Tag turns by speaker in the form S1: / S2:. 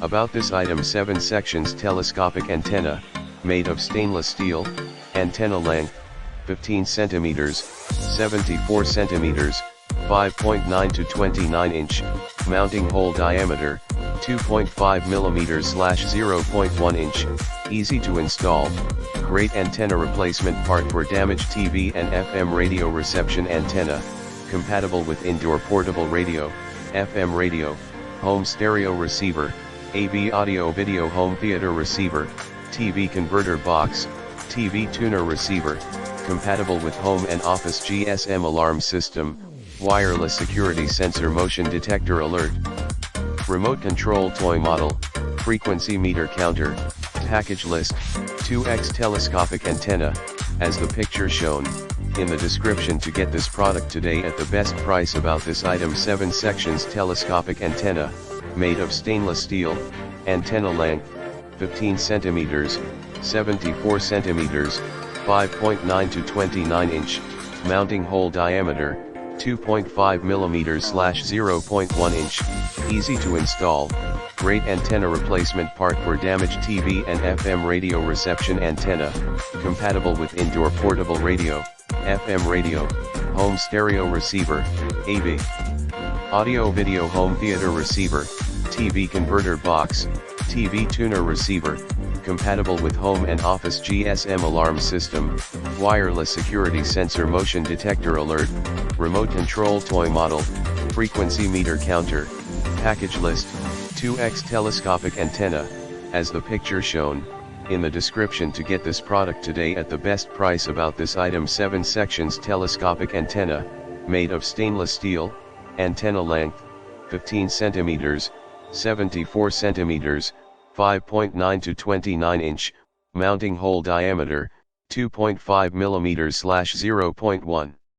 S1: About this item: 7 sections telescopic antenna, made of stainless steel, antenna length, 15 cm, 74 cm, 5.9 to 29 inch, mounting hole diameter, 2.5 mm/0.1 inch, easy to install, great antenna replacement part for damaged TV and FM radio reception antenna, compatible with indoor portable radio, FM radio, home stereo receiver, AV audio video home theater receiver, TV converter box, TV tuner receiver, compatible with home and office GSM alarm system, wireless security sensor motion detector alert, remote control toy model, frequency meter counter, package list, 2x telescopic antenna, as the picture shown in the description to get this product today at the best price. About this item: 7 sections telescopic antenna, made of stainless steel, antenna length, 15 cm, 74 cm, 5.9 to 29 inch, mounting hole diameter, 2.5 mm/0.1 inch, easy to install, great antenna replacement part for damaged TV and FM radio reception antenna, compatible with indoor portable radio, FM radio, home stereo receiver, AV audio video home theater receiver, TV converter box, TV tuner receiver, compatible with home and office GSM alarm system, wireless security sensor motion detector alert, remote control toy model, frequency meter counter, package list, 2x telescopic antenna, as the picture shown in the description to get this product today at the best price. About this item: 7 sections telescopic antenna, made of stainless steel, antenna length, 15 cm, 74 cm, 5.9 to 29 inch, mounting hole diameter, 2.5 mm/0.1